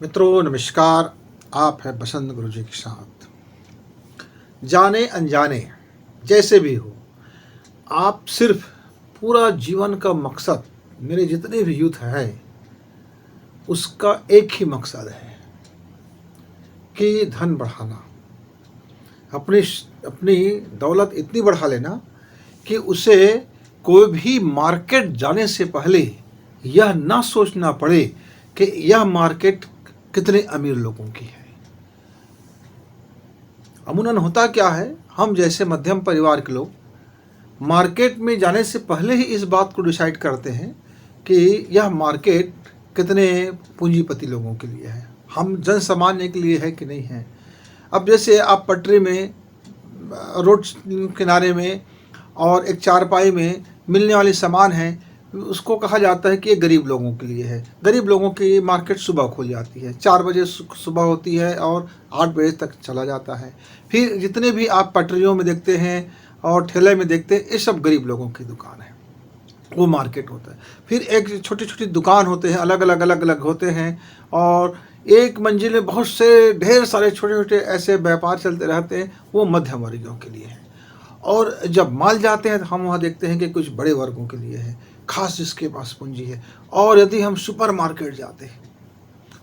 मित्रों नमस्कार। आप है बसंत गुरु जी के साथ। जाने अनजाने जैसे भी हो, आप सिर्फ पूरा जीवन का मकसद, मेरे जितने भी यूथ है उसका एक ही मकसद है कि धन बढ़ाना, अपनी अपनी दौलत इतनी बढ़ा लेना कि उसे कोई भी मार्केट जाने से पहले यह ना सोचना पड़े कि यह मार्केट कितने अमीर लोगों की है। अमूमन होता क्या है, हम जैसे मध्यम परिवार के लोग मार्केट में जाने से पहले ही इस बात को डिसाइड करते हैं कि यह मार्केट कितने पूंजीपति लोगों के लिए है, हम जन सामान्य के लिए है कि नहीं है। अब जैसे आप पटरी में, रोड किनारे में और एक चारपाई में मिलने वाली सामान है, उसको कहा जाता है कि ये गरीब लोगों के लिए है। गरीब लोगों की मार्केट सुबह खुल जाती है, 4 बजे सुबह होती है और 8 बजे तक चला जाता है। फिर जितने भी आप पटरियों में देखते हैं और ठेले में देखते हैं, ये सब गरीब लोगों की दुकान है, वो मार्केट होता है। फिर एक छोटी छोटी दुकान होते हैं, अलग अलग होते हैं, और एक मंजिल में बहुत से ढेर सारे छोटे छोटे ऐसे व्यापार चलते रहते हैं, वो मध्यम वर्गों के लिए है। और जब माल जाते हैं तो हम वहाँ देखते हैं कि कुछ बड़े वर्गों के लिए है, खास जिसके पास पूंजी है। और यदि हम सुपर मार्केट जाते हैं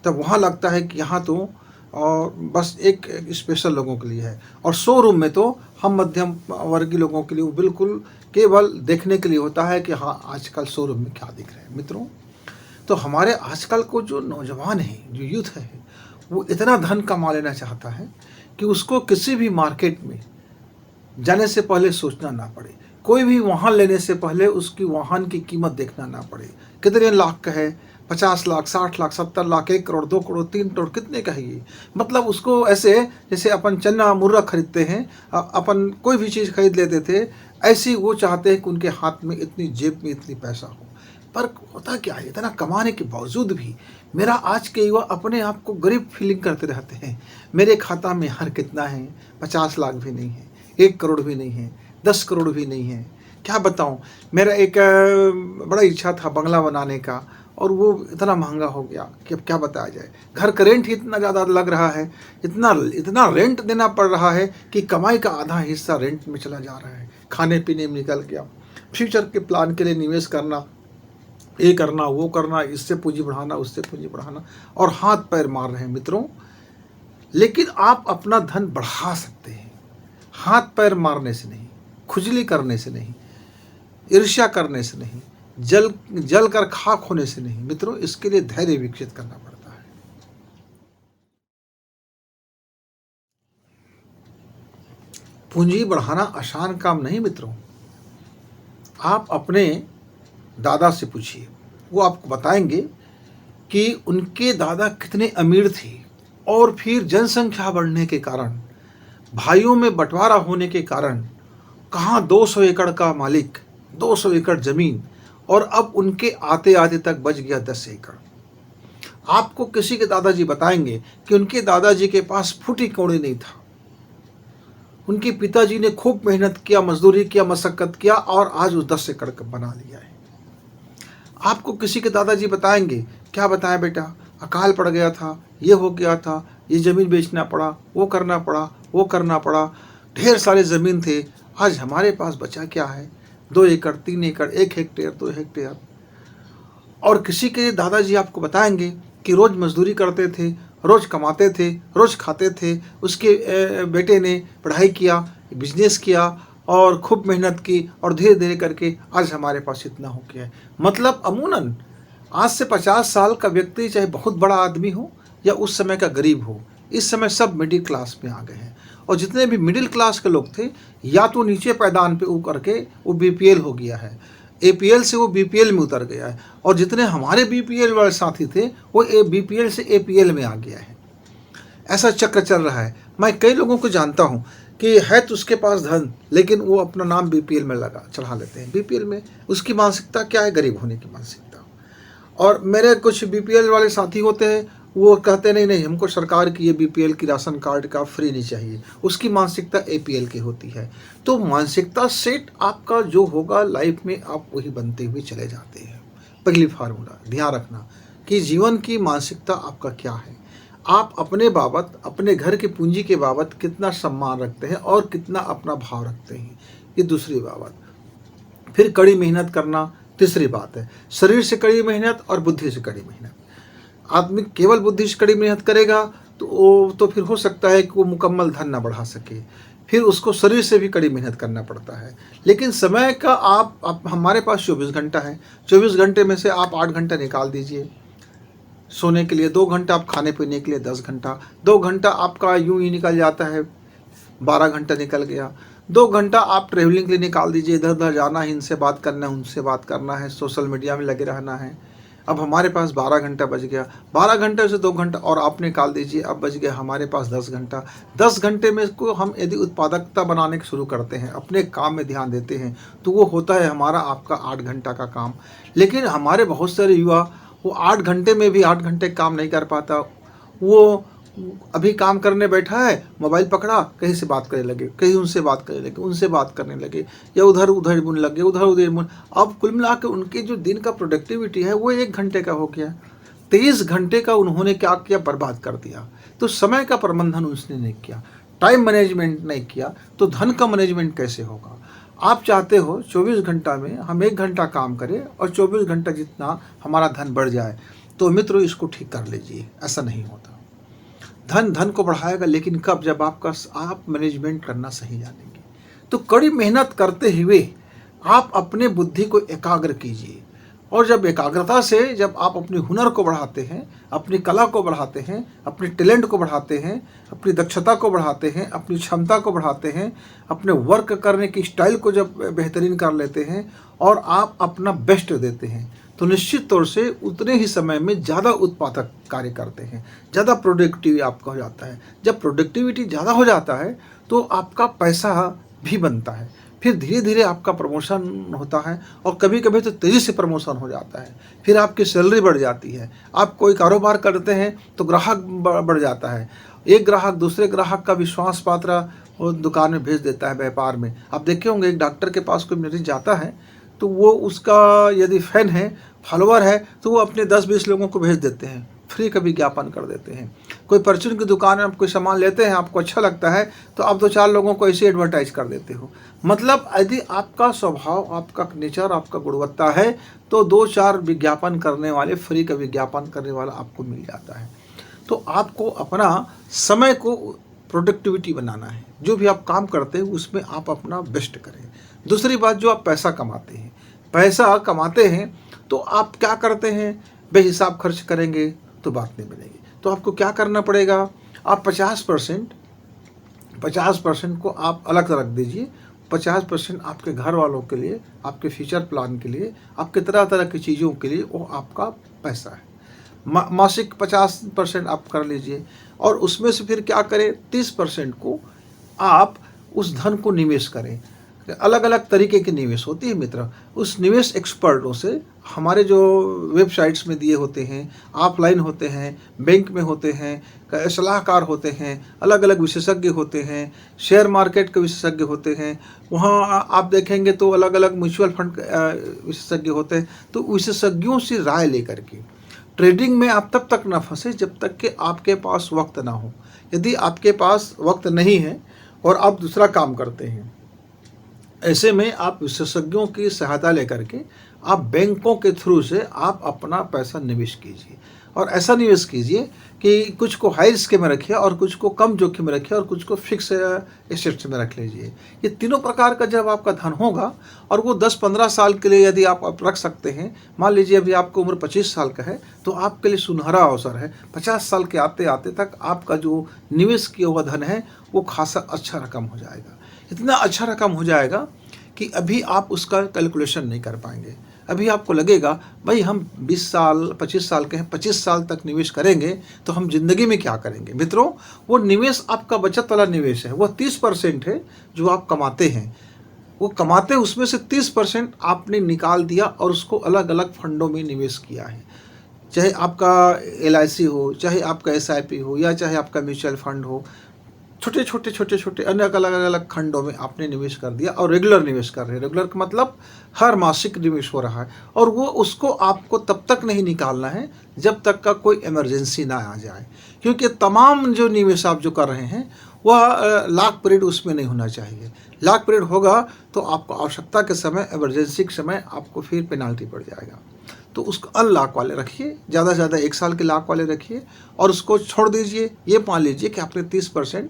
तब वहाँ लगता है कि यहाँ तो और बस एक स्पेशल लोगों के लिए है। और शोरूम में तो हम मध्यम वर्गीय लोगों के लिए वो बिल्कुल केवल देखने के लिए होता है कि हाँ आजकल शोरूम में क्या दिख रहा है। मित्रों, तो हमारे आजकल को जो नौजवान है, जो यूथ है, वो इतना धन कमा लेना चाहता है कि उसको किसी भी मार्केट में जाने से पहले सोचना ना पड़े, कोई भी वाहन लेने से पहले उसकी वाहन की कीमत देखना ना पड़े, कितने लाख का है, 50 लाख, 60 लाख, 70 लाख, 1 करोड़, 2 करोड़, 3 करोड़, कितने का है ये। मतलब उसको ऐसे जैसे अपन चन्ना मुर्रा खरीदते हैं, अपन कोई भी चीज़ खरीद लेते थे, ऐसी वो चाहते हैं कि उनके हाथ में इतनी, जेब में इतनी पैसा हो। पर होता क्या है, इतना कमाने के बावजूद भी मेरा आज के युवा अपने आप को गरीब फीलिंग करते रहते हैं। मेरे खाता में हर कितना है, 50 लाख भी नहीं है, 1 करोड़ भी नहीं है, 10 करोड़ भी नहीं है। क्या बताऊं, मेरा एक बड़ा इच्छा था बंगला बनाने का, और वो इतना महंगा हो गया कि अब क्या बताया जाए। घर का रेंट ही इतना ज़्यादा लग रहा है, इतना इतना रेंट देना पड़ रहा है कि कमाई का आधा हिस्सा रेंट में चला जा रहा है, खाने पीने में निकल गया। फ्यूचर के प्लान के लिए निवेश करना, ये करना, वो करना, इससे पूंजी बढ़ाना, उससे पूंजी बढ़ाना, और हाथ पैर मार रहे हैं मित्रों। लेकिन आप अपना धन बढ़ा सकते हैं, हाथ पैर मारने से नहीं, खुजली करने से नहीं, ईर्ष्या करने से नहीं, जल कर खाक होने से नहीं। मित्रों, इसके लिए धैर्य विकसित करना पड़ता है। पूंजी बढ़ाना आसान काम नहीं मित्रों। आप अपने दादा से पूछिए, वो आपको बताएंगे कि उनके दादा कितने अमीर थे, और फिर जनसंख्या बढ़ने के कारण, भाइयों में बंटवारा होने के कारण, कहाँ 200 एकड़ का मालिक, 200 एकड़ जमीन, और अब उनके आते आते तक बच गया 10 एकड़। आपको किसी के दादाजी बताएंगे कि उनके दादाजी के पास फूटी कौड़ी नहीं था, उनके पिताजी ने खूब मेहनत किया, मजदूरी किया, मशक्कत किया, और आज उस 10 एकड़ का बना लिया है। आपको किसी के दादाजी बताएंगे, क्या बताएं बेटा, अकाल पड़ गया था, ये हो गया था, ये ज़मीन बेचना पड़ा, वो करना पड़ा, वो करना पड़ा, ढेर सारे ज़मीन थे, आज हमारे पास बचा क्या है, 2 एकड़, 3 एकड़, 1 हेक्टेयर, 2 हेक्टेयर। और किसी के दादाजी आपको बताएंगे कि रोज़ मजदूरी करते थे, रोज़ कमाते थे, रोज़ खाते थे, उसके बेटे ने पढ़ाई किया, बिजनेस किया, और खूब मेहनत की, और धीरे धीरे करके आज हमारे पास इतना हो गया है। मतलब अमूमन आज से 50 साल का व्यक्ति, चाहे बहुत बड़ा आदमी हो या उस समय का गरीब हो, इस समय सब मिडिल क्लास में आ गए हैं। और जितने भी मिडिल क्लास के लोग थे, या तो नीचे पैदान पे ऊपर के वो बीपीएल हो गया है, एपीएल से वो बीपीएल में उतर गया है, और जितने हमारे बीपीएल वाले साथी थे वो बीपीएल से एपीएल में आ गया है। ऐसा चक्र चल रहा है। मैं कई लोगों को जानता हूँ कि है तो उसके पास धन, लेकिन वो अपना नाम बीपीएल में लगा चढ़ा लेते हैं। बीपीएल में उसकी मानसिकता क्या है, गरीब होने की मानसिकता। और मेरे कुछ बीपीएल वाले साथी होते हैं, वो कहते नहीं नहीं, हमको सरकार की ये बीपीएल की राशन कार्ड का फ्री नहीं चाहिए, उसकी मानसिकता एपीएल की होती है। तो मानसिकता सेट आपका जो होगा लाइफ में, आप वही बनते हुए चले जाते हैं। पहली फार्मूला ध्यान रखना कि जीवन की मानसिकता आपका क्या है। आप अपने बाबत, अपने घर की पूंजी के बाबत कितना सम्मान रखते हैं और कितना अपना भाव रखते हैं, ये दूसरी बात। फिर कड़ी मेहनत करना तीसरी बात है। शरीर से कड़ी मेहनत और बुद्धि से कड़ी मेहनत। आदमी केवल बुद्धि से कड़ी मेहनत करेगा तो फिर हो सकता है कि वो मुकम्मल धन ना बढ़ा सके, फिर उसको शरीर से भी कड़ी मेहनत करना पड़ता है। लेकिन समय का आप हमारे पास 24 घंटा है, 24 घंटे में से आप 8 घंटा निकाल दीजिए सोने के लिए, 2 घंटा आप खाने पीने के लिए, 10 घंटा, 2 घंटा आपका यूं ही निकल जाता है, 12 घंटा निकल गया। 2 घंटा आप ट्रेवलिंग के लिए निकाल दीजिए, इधर उधर जाना है, इनसे बात करना है, उनसे बात करना है, सोशल मीडिया में लगे रहना है। अब हमारे पास 12 घंटा बच गया, 12 घंटे से 2 घंटा और आप निकाल दीजिए, अब बच गया हमारे पास 10 घंटा। 10 घंटे में इसको हम यदि उत्पादकता बनाने के शुरू करते हैं, अपने काम में ध्यान देते हैं, तो वो होता है हमारा आपका 8 घंटा का काम। लेकिन हमारे बहुत सारे युवा वो 8 घंटे में भी 8 घंटे काम नहीं कर पाता। वो अभी काम करने बैठा है, मोबाइल पकड़ा, कहीं से बात करने लगे, कहीं उनसे बात करने लगे, उनसे बात करने लगे, या उधर उधर मुन लगे, उधर उधर मुन। अब कुल मिला के उनके जो दिन का प्रोडक्टिविटी है वो 1 घंटे का हो गया। 23 घंटे का उन्होंने क्या किया, बर्बाद कर दिया। तो समय का प्रबंधन उसने नहीं किया, टाइम मैनेजमेंट नहीं किया, तो धन का मैनेजमेंट कैसे होगा। आप चाहते हो 24 घंटा में हम 1 घंटा काम करें और 24 घंटा जितना हमारा धन बढ़ जाए, तो मित्रों इसको ठीक कर लीजिए। ऐसा नहीं होता। धन को बढ़ाएगा, लेकिन कब, जब आप मैनेजमेंट करना सही जानेंगे। तो कड़ी मेहनत करते हुए आप अपने बुद्धि को एकाग्र कीजिए, और जब एकाग्रता से जब आप अपने हुनर को बढ़ाते हैं, अपनी कला को बढ़ाते हैं, अपने टैलेंट को बढ़ाते हैं, अपनी दक्षता को बढ़ाते हैं, अपनी क्षमता को बढ़ाते हैं, अपने वर्क करने की स्टाइल को जब बेहतरीन कर लेते हैं और आप अपना बेस्ट देते हैं, तो निश्चित तौर से उतने ही समय में ज़्यादा उत्पादक कार्य करते हैं, ज़्यादा प्रोडक्टिव आपका हो जाता है। जब प्रोडक्टिविटी ज़्यादा हो जाता है तो आपका पैसा भी बनता है, फिर धीरे धीरे आपका प्रमोशन होता है, और कभी कभी तो तेज़ी से प्रमोशन हो जाता है, फिर आपकी सैलरी बढ़ जाती है। आप कोई कारोबार करते हैं तो ग्राहक बढ़ जाता है, एक ग्राहक दूसरे ग्राहक का विश्वास पात्र वो दुकान में भेज देता है, व्यापार में। आप देखे होंगे एक डॉक्टर के पास कोई मरीज जाता है तो वो उसका यदि फैन है, फॉलोअर है, तो वो अपने 10-20 लोगों को भेज देते हैं, फ्री का विज्ञापन कर देते हैं। कोई परचून की दुकान में आप कोई सामान लेते हैं, आपको अच्छा लगता है, तो आप 2-4 लोगों को ऐसे एडवर्टाइज कर देते हो। मतलब यदि आपका स्वभाव, आपका नेचर, आपका गुणवत्ता है, तो 2-4 विज्ञापन करने वाले, फ्री का विज्ञापन करने वाला आपको मिल जाता है। तो आपको अपना समय को प्रोडक्टिविटी बनाना है। जो भी आप काम करते हैं उसमें आप अपना बेस्ट करें। दूसरी बात, जो आप पैसा कमाते हैं, पैसा कमाते हैं तो आप क्या करते हैं, बेहिसाब खर्च करेंगे तो बात नहीं बनेगी। तो आपको क्या करना पड़ेगा, आप 50% को आप अलग रख दीजिए। 50% आपके घर वालों के लिए, आपके फ्यूचर प्लान के लिए, आपके तरह तरह की चीज़ों के लिए, वो आपका पैसा है। मासिक 50% आप कर लीजिए, और उसमें से फिर क्या करें, 30% को आप उस धन को निवेश करें। अलग अलग तरीके की निवेश होती है मित्र। उस निवेश एक्सपर्टों से, हमारे जो वेबसाइट्स में दिए होते हैं, ऑफलाइन होते हैं, बैंक में होते हैं, सलाहकार होते हैं, अलग अलग विशेषज्ञ होते हैं, शेयर मार्केट के विशेषज्ञ होते हैं, वहाँ आप देखेंगे तो अलग अलग म्यूचुअल फंड विशेषज्ञ होते हैं। तो विशेषज्ञों से राय लेकर के ट्रेडिंग में आप तब तक ना फंसे जब तक कि आपके पास वक्त ना हो। यदि आपके पास वक्त नहीं है और आप दूसरा काम करते हैं, ऐसे में आप विशेषज्ञों की सहायता लेकर के आप बैंकों के थ्रू से आप अपना पैसा निवेश कीजिए, और ऐसा निवेश कीजिए कि कुछ को हाई रिस्क में रखिए, और कुछ को कम जोखिम में रखिए, और कुछ को फिक्स एसेट्स में रख लीजिए। ये तीनों प्रकार का जब आपका धन होगा, और वो 10-15 साल के लिए यदि आप रख सकते हैं, मान लीजिए अभी आपको उम्र 25 साल का है, तो आपके लिए सुनहरा अवसर है। 50 साल के आते आते तक आपका जो निवेश किया हुआ धन है वो खासा अच्छा रकम हो जाएगा। इतना अच्छा रकम हो जाएगा कि अभी आप उसका कैलकुलेशन नहीं कर पाएंगे। अभी आपको लगेगा भाई हम 20 साल 25 साल के हैं, 25 साल तक निवेश करेंगे तो हम जिंदगी में क्या करेंगे। मित्रों, वो निवेश आपका बचत वाला निवेश है। वो 30% है जो आप कमाते हैं, वो कमाते उसमें से 30% आपने निकाल दिया और उसको अलग अलग फंडों में निवेश किया है। चाहे आपका LIC हो, चाहे आपका SIP हो, या चाहे आपका म्यूचुअल फंड हो, छोटे छोटे अलग अलग अलग अलग खंडों में आपने निवेश कर दिया और रेगुलर निवेश कर रहे हैं। रेगुलर का मतलब हर मासिक निवेश हो रहा है, और वो उसको आपको तब तक नहीं निकालना है जब तक का कोई इमरजेंसी ना आ जाए, क्योंकि तमाम जो निवेश आप जो कर रहे हैं वह लॉक पीरियड उसमें नहीं होना चाहिए। लॉक पीरियड होगा तो आपको आवश्यकता के समय, इमरजेंसी के समय आपको फिर पेनाल्टी पड़ जाएगा। तो उसको अनलॉक वाले रखिए, ज़्यादा से ज़्यादा 1 साल के लॉक वाले रखिए और उसको छोड़ दीजिए। ये मान लीजिए कि आपने 30%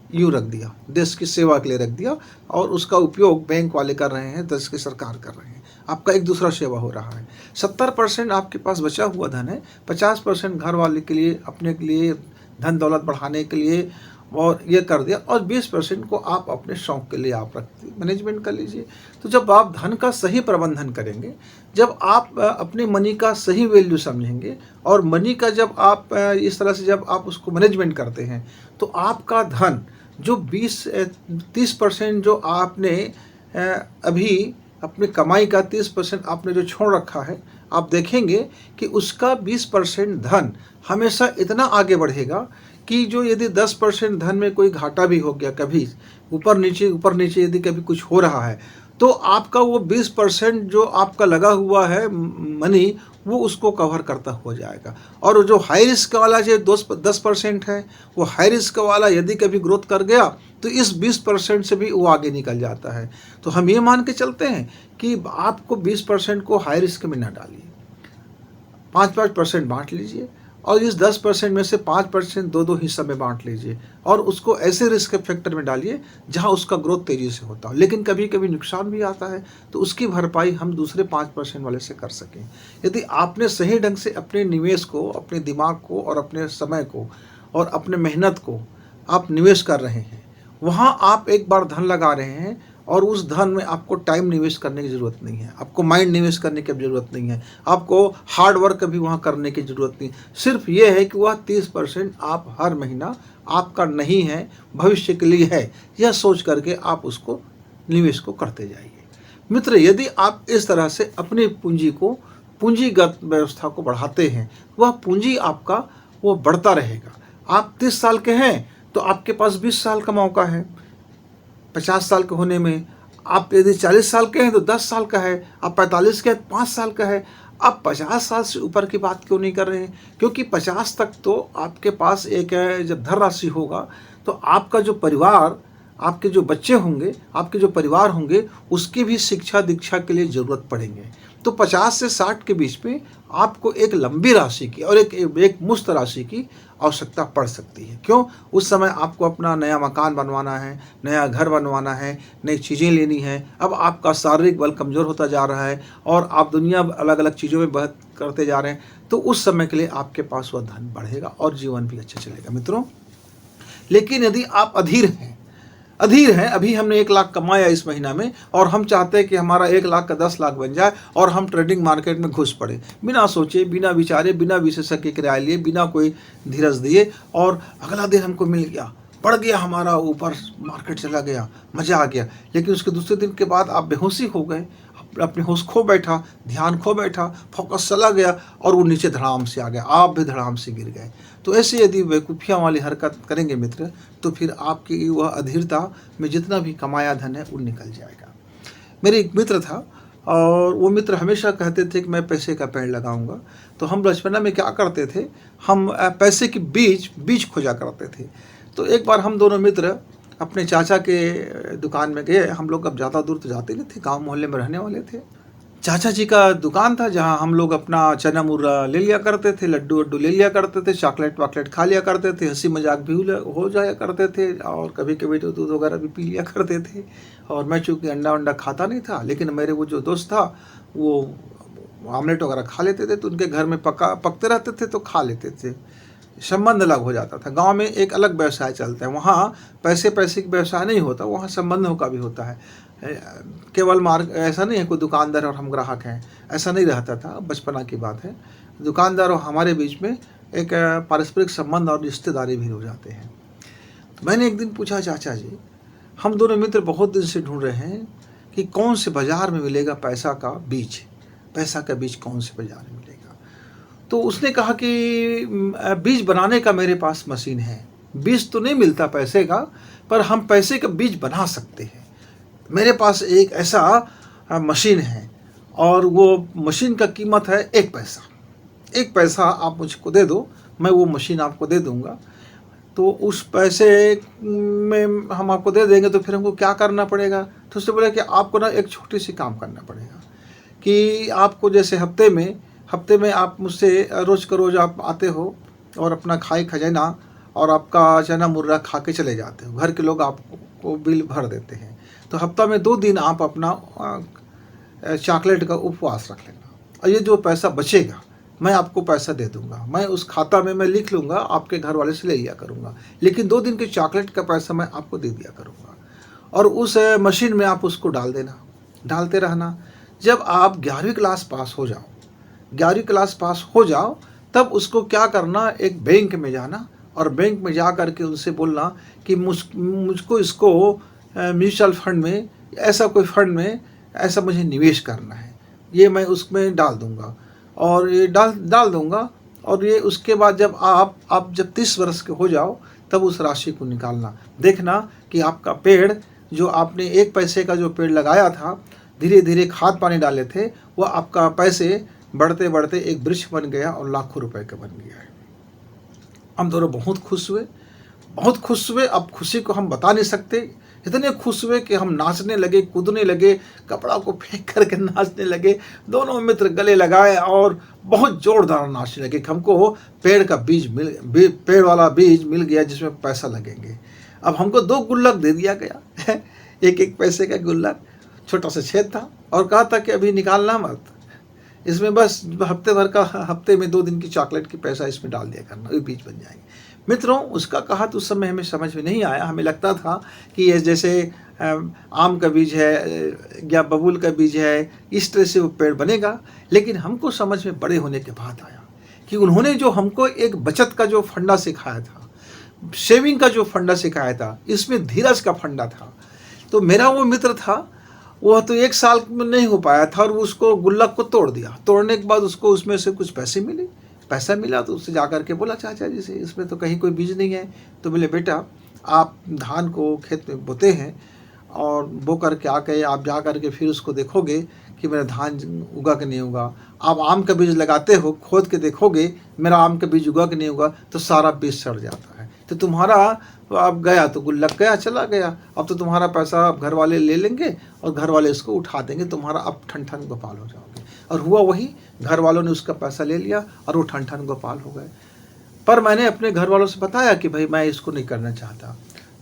यूँ रख दिया, देश की सेवा के लिए रख दिया, और उसका उपयोग बैंक वाले कर रहे हैं, देश की सरकार कर रहे हैं, आपका एक दूसरा सेवा हो रहा है। 70% आपके पास बचा हुआ धन है, 50% घर वाले के लिए, अपने के लिए, धन दौलत बढ़ाने के लिए, और ये कर दिया, और 20% को आप अपने शौक़ के लिए आप रख मैनेजमेंट कर लीजिए। तो जब आप धन का सही प्रबंधन करेंगे, जब आप अपने मनी का सही वैल्यू समझेंगे, और मनी का जब आप इस तरह से जब आप उसको मैनेजमेंट करते हैं, तो आपका धन जो 20-30% जो आपने अभी अपनी कमाई का 30% आपने जो छोड़ रखा है, आप देखेंगे कि उसका 20% धन हमेशा इतना आगे बढ़ेगा कि जो यदि 10% धन में कोई घाटा भी हो गया, कभी ऊपर नीचे यदि कभी कुछ हो रहा है, तो आपका वो 20% जो आपका लगा हुआ है मनी, वो उसको कवर करता हो जाएगा। और जो हाई रिस्क वाला जो 10% है, वो हाई रिस्क वाला यदि कभी ग्रोथ कर गया तो इस 20% से भी वो आगे निकल जाता है। तो हम ये मान के चलते हैं कि आपको 20% को हाई रिस्क में ना डालिए, 5-5% बांट लीजिए, और इस 10% में से 5% 2-2 हिस्सा में बांट लीजिए, और उसको ऐसे रिस्क फैक्टर में डालिए जहां उसका ग्रोथ तेज़ी से होता हो। लेकिन कभी कभी नुकसान भी आता है, तो उसकी भरपाई हम दूसरे 5% वाले से कर सकें। यदि आपने सही ढंग से अपने निवेश को, अपने दिमाग को, और अपने समय को, और अपने मेहनत को आप निवेश कर रहे हैं, वहाँ आप एक बार धन लगा रहे हैं, और उस धन में आपको टाइम निवेश करने की ज़रूरत नहीं है, आपको माइंड निवेश करने की ज़रूरत नहीं है, आपको हार्ड वर्क भी वहाँ करने की ज़रूरत नहीं। सिर्फ ये है कि वह 30% आप हर महीना आपका नहीं है, भविष्य के लिए है, यह सोच करके आप उसको निवेश को करते जाइए। मित्र, यदि आप इस तरह से अपनी पूंजी को, पूंजीगत व्यवस्था को बढ़ाते हैं, वह पूंजी आपका वो बढ़ता रहेगा। आप 30 साल के हैं तो आपके पास 20 साल का मौका है, 50 साल के होने में। आप यदि 40 साल के हैं तो 10 साल का है, आप 45 के हैं तो 5 साल का है। आप 50 साल से ऊपर की बात क्यों नहीं कर रहे हैं? क्योंकि 50 तक तो आपके पास एक जब धन राशि होगा, तो आपका जो परिवार, आपके जो बच्चे होंगे, आपके जो परिवार होंगे, उसकी भी शिक्षा दीक्षा के लिए ज़रूरत पड़ेंगे। तो 50 से 60 के बीच में आपको एक लंबी राशि की और एक मुश्त राशि की आवश्यकता पड़ सकती है। क्यों? उस समय आपको अपना नया मकान बनवाना है, नया घर बनवाना है, नई चीज़ें लेनी हैं। अब आपका शारीरिक बल कमज़ोर होता जा रहा है, और आप दुनिया अलग अलग चीज़ों में बहस करते जा रहे हैं, तो उस समय के लिए आपके पास वह धन बढ़ेगा और जीवन भी अच्छा चलेगा मित्रों। लेकिन यदि आप अधीर हैं, अभी हमने 1 लाख कमाया इस महीना में, और हम चाहते हैं कि हमारा 1 लाख का 10 लाख बन जाए, और हम ट्रेडिंग मार्केट में घुस पड़े, बिना सोचे, बिना विचारे, बिना विशेषज्ञ की राय लिए, बिना कोई धीरज दिए, और अगला दिन हमको मिल गया, बढ़ गया, हमारा ऊपर मार्केट चला गया, मज़ा आ गया, लेकिन उसके दूसरे दिन के बाद आप बेहोशी हो गए, अपने होश खो बैठा, ध्यान खो बैठा, फोकस चला गया, और वो नीचे धड़ाम से आ गया, आप भी धड़ाम से गिर गए। तो ऐसे यदि बेवकूफ़ियाँ वाली हरकत करेंगे मित्र, तो फिर आपकी वह अधीरता में जितना भी कमाया धन है वो निकल जाएगा। मेरे एक मित्र था, और वो मित्र हमेशा कहते थे कि मैं पैसे का पेड़ लगाऊंगा। तो हम बचपना में क्या करते थे, हम पैसे की बीज खोजा करते थे। तो एक बार हम दोनों मित्र अपने चाचा के दुकान में गए। हम लोग अब ज़्यादा दूर तो जाते नहीं थे, गांव मोहल्ले में रहने वाले थे। चाचा जी का दुकान था जहां हम लोग अपना चना मुर्रा ले लिया करते थे, लड्डू वड्डू ले लिया करते थे, चॉकलेट वाकलेट खा लिया करते थे, हंसी मजाक भी हो जाया करते थे, और कभी कभी तो दूध वगैरह भी पी लिया करते थे। और मैं चूँकि अंडा वंडा खाता नहीं था, लेकिन मेरे वो जो दोस्त था वो ऑमलेट वगैरह खा लेते थे, तो उनके घर में पकते रहते थे तो खा लेते थे, संबंध अलग हो जाता था। गांव में एक अलग व्यवसाय चलता है, वहाँ पैसे का व्यवसाय नहीं होता, वहाँ संबंधों का भी होता है। केवल मार्ग ऐसा नहीं है कोई दुकानदार और हम ग्राहक हैं, ऐसा नहीं रहता था, बचपना की बात है। दुकानदार और हमारे बीच में एक पारस्परिक संबंध और रिश्तेदारी भी हो जाते हैं। तो मैंने एक दिन पूछा, चाचा जी, हम दोनों मित्र बहुत दिन से ढूंढ रहे हैं कि कौन से बाज़ार में मिलेगा पैसा का बीज कौन से बाज़ार में मिलेगा। तो उसने कहा कि बीज बनाने का मेरे पास मशीन है, बीज तो नहीं मिलता पैसे का, पर हम पैसे का बीज बना सकते हैं। मेरे पास एक ऐसा मशीन है और वो मशीन का कीमत है 1 पैसा। 1 पैसा आप मुझको दे दो, मैं वो मशीन आपको दे दूँगा। तो उस पैसे में हम आपको दे देंगे, तो फिर हमको क्या करना पड़ेगा? तो उसने बोला कि आपको ना एक छोटी सी काम करना पड़ेगा कि आपको जैसे हफ्ते में आप मुझसे रोज़ का रोज़ आप आते हो और अपना खाए खजाना और आपका चना मुर्रा खा के चले जाते हो, घर के लोग आपको बिल भर देते हैं। तो हफ्ता में 2 दिन आप अपना चॉकलेट का उपवास रख लेना, और ये जो पैसा बचेगा मैं आपको पैसा दे दूंगा, मैं उस खाता में मैं लिख लूँगा, आपके घर वाले से ले लिया करूँगा, लेकिन 2 दिन के चॉकलेट का पैसा मैं आपको दे दिया करूँगा। और उस मशीन में आप उसको डाल देना, डालते रहना। जब आप 11वीं क्लास पास हो जाओ, 11वीं क्लास पास हो जाओ, तब उसको क्या करना, एक बैंक में जाना और बैंक में जा कर के उनसे बोलना कि मुझको इसको म्यूचुअल फंड में, ऐसा कोई फंड में ऐसा मुझे निवेश करना है, ये मैं उसमें डाल दूँगा और ये डाल दूँगा। और ये उसके बाद जब आप जब 30 वर्ष के हो जाओ, तब उस राशि को निकालना। देखना कि आपका पेड़, जो आपने 1 पैसे का जो पेड़ लगाया था, धीरे धीरे खाद पानी डाले थे, वो आपका पैसे बढ़ते बढ़ते एक वृक्ष बन गया और लाखों रुपए का बन गया है। हम दोनों बहुत खुश हुए, बहुत खुश हुए। अब खुशी को हम बता नहीं सकते, इतने खुश हुए कि हम नाचने लगे, कूदने लगे, कपड़ा को फेंक करके नाचने लगे। दोनों मित्र गले लगाए और बहुत जोरदार नाचने लगे कि हमको पेड़ पेड़ वाला बीज मिल गया जिसमें पैसा लगेंगे। अब हमको 2 गुल्लक दे दिया गया, 1-1 पैसे का गुल्लक, छोटा सा छेद था, और कहा था कि अभी निकालना मत, इसमें बस हफ्ते में 2 दिन की चॉकलेट की पैसा इसमें डाल दिया करना, ये बीज बन जाएंगे। मित्रों, उसका कहा तो उस समय हमें समझ में नहीं आया। हमें लगता था कि ये जैसे आम का बीज है या बबूल का बीज है, इस तरह से वो पेड़ बनेगा। लेकिन हमको समझ में बड़े होने के बाद आया कि उन्होंने जो हमको एक बचत का जो फंडा सिखाया था, सेविंग का जो फंडा सिखाया था, इसमें धीरज का फंडा था। तो मेरा वो मित्र था, वह तो 1 साल में नहीं हो पाया था और उसको गुल्लक को तोड़ दिया। तोड़ने के बाद उसको उसमें से कुछ पैसा मिला, तो उससे जा कर के बोला, चाचा जी से, इसमें तो कहीं कोई बीज नहीं है। तो बोले, बेटा आप धान को खेत में बोते हैं और बो करके आके आप जा कर के फिर उसको देखोगे कि मेरा धान उगा कि नहीं उगा। आप आम का बीज लगाते हो, खोद के देखोगे मेरा आम का बीज उगा कि नहीं उगा, तो सारा बीज सड़ जाता है। तो तुम्हारा तो आप गया तो गुल्लक गया, चला गया। अब तो तुम्हारा पैसा अब घर वाले ले लेंगे और घर वाले इसको उठा देंगे, तुम्हारा अब ठन गोपाल हो जाओगे। और हुआ वही, घर वालों ने उसका पैसा ले लिया और वो ठन गोपाल हो गए। पर मैंने अपने घर वालों से बताया कि भाई मैं इसको नहीं करना चाहता।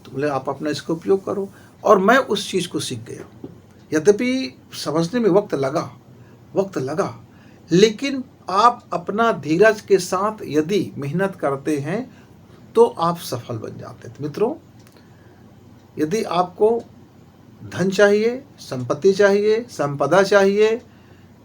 तो बोले, आप अपना इसका उपयोग करो। और मैं उस चीज़ को सीख गया। यद्यपि समझने में वक्त लगा, लेकिन आप अपना धीरज के साथ यदि मेहनत करते हैं तो आप सफल बन जाते हैं। मित्रों, यदि आपको धन चाहिए, संपत्ति चाहिए, संपदा चाहिए,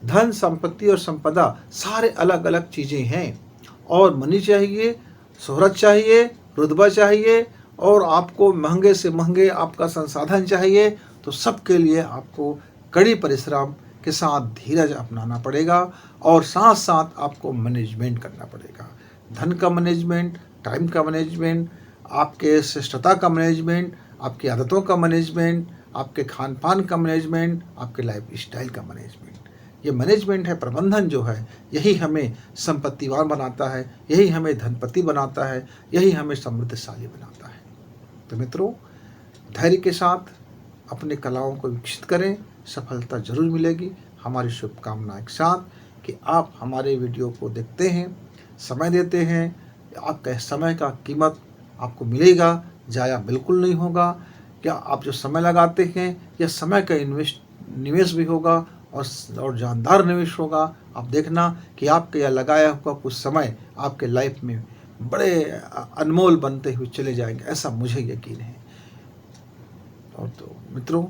धन, संपत्ति और संपदा सारे अलग अलग चीज़ें हैं, और मनी चाहिए, शोहरत चाहिए, रुतबा चाहिए, और आपको महंगे से महंगे आपका संसाधन चाहिए, तो सबके लिए आपको कड़ी परिश्रम के साथ धीरज अपनाना पड़ेगा और साथ साथ आपको मैनेजमेंट करना पड़ेगा। धन का मैनेजमेंट, टाइम का मैनेजमेंट, आपके श्रेष्ठता का मैनेजमेंट, आपकी आदतों का मैनेजमेंट, आपके खान पान का मैनेजमेंट, आपके लाइफ स्टाइल का मैनेजमेंट। ये मैनेजमेंट है, प्रबंधन जो है, यही हमें संपत्तिवान बनाता है, यही हमें धनपति बनाता है, यही हमें समृद्धशाली बनाता है। तो मित्रों, धैर्य के साथ अपने कलाओं को विकसित करें, सफलता जरूर मिलेगी। हमारी शुभकामनाएं के साथ कि आप हमारे वीडियो को देखते हैं, समय देते हैं, आपका समय का कीमत आपको मिलेगा, जाया बिल्कुल नहीं होगा। क्या आप जो समय लगाते हैं, यह समय का निवेश भी होगा और जानदार निवेश होगा। आप देखना कि आपके यह लगाया हुआ कुछ समय आपके लाइफ में बड़े अनमोल बनते हुए चले जाएंगे, ऐसा मुझे यकीन है। और तो मित्रों,